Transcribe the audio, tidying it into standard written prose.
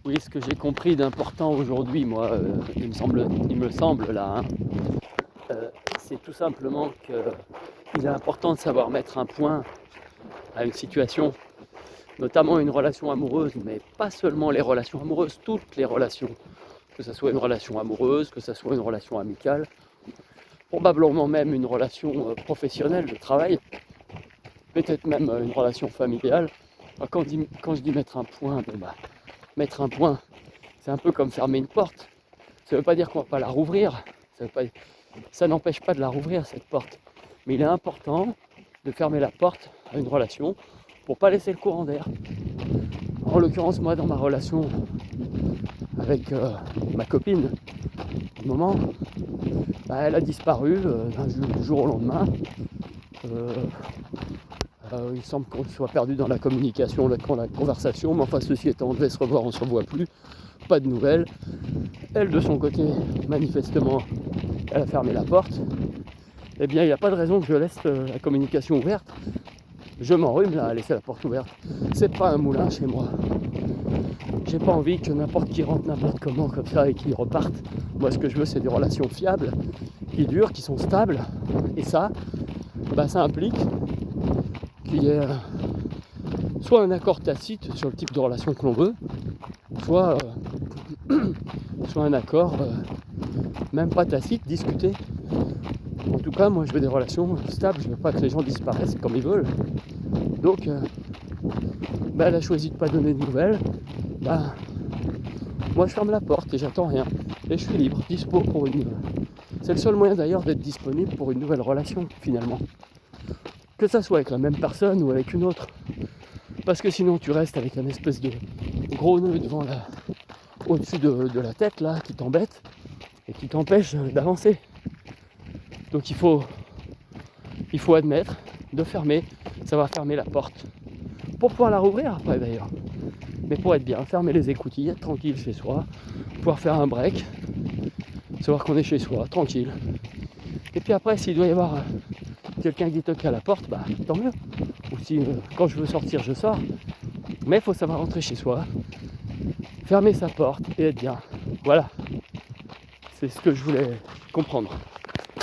Oui, ce que j'ai compris d'important aujourd'hui, moi, il me semble là, hein, c'est tout simplement qu'il est important de savoir mettre un point à une situation, notamment une relation amoureuse, mais pas seulement les relations amoureuses, toutes les relations, que ce soit une relation amoureuse, que ce soit une relation amicale, probablement même une relation professionnelle de travail, peut-être même une relation familiale. Quand je dis mettre un point, mettre un point, c'est un peu comme fermer une porte. Ça ne veut pas dire qu'on ne va pas la rouvrir, ça n'empêche pas de la rouvrir cette porte. Mais il est important de fermer la porte à une relation pour ne pas laisser le courant d'air. En l'occurrence, moi, dans ma relation avec ma copine, du moment, elle a disparu du jour au lendemain. Il semble qu'on soit perdu dans la communication, dans la conversation, mais enfin, ceci étant, on devait se revoir, on ne se revoit plus. Pas de nouvelles. Elle, de son côté, manifestement, elle a fermé la porte. Eh bien, il n'y a pas de raison que je laisse la communication ouverte. Je m'enrhume là à laisser la porte ouverte. C'est pas un moulin chez moi. J'ai pas envie que n'importe qui rentre n'importe comment comme ça et qu'il reparte. Moi, ce que je veux, c'est des relations fiables, qui durent, qui sont stables. Et ça, ça implique qu'il y ait soit un accord tacite sur le type de relation que l'on veut, soit un accord même pas tacite, discuté. En tout cas, moi je veux des relations stables, je veux pas que les gens disparaissent comme ils veulent. Donc, elle a choisi de pas donner de nouvelles. Moi je ferme la porte et j'attends rien. Et je suis libre, dispo pour une... C'est le seul moyen d'ailleurs d'être disponible pour une nouvelle relation finalement. Que ça soit avec la même personne ou avec une autre. Parce que sinon tu restes avec un espèce de gros nœud au-dessus de la tête là qui t'embête et qui t'empêche d'avancer. Donc il faut admettre de fermer, ça va fermer la porte. Pour pouvoir la rouvrir après d'ailleurs. Mais pour être bien, fermer les écoutilles, être tranquille chez soi, pouvoir faire un break, savoir qu'on est chez soi, tranquille. Et puis après, s'il doit y avoir quelqu'un qui toque à la porte, tant mieux. Ou si quand je veux sortir, je sors. Mais il faut savoir rentrer chez soi, fermer sa porte et être bien. Voilà. C'est ce que je voulais comprendre.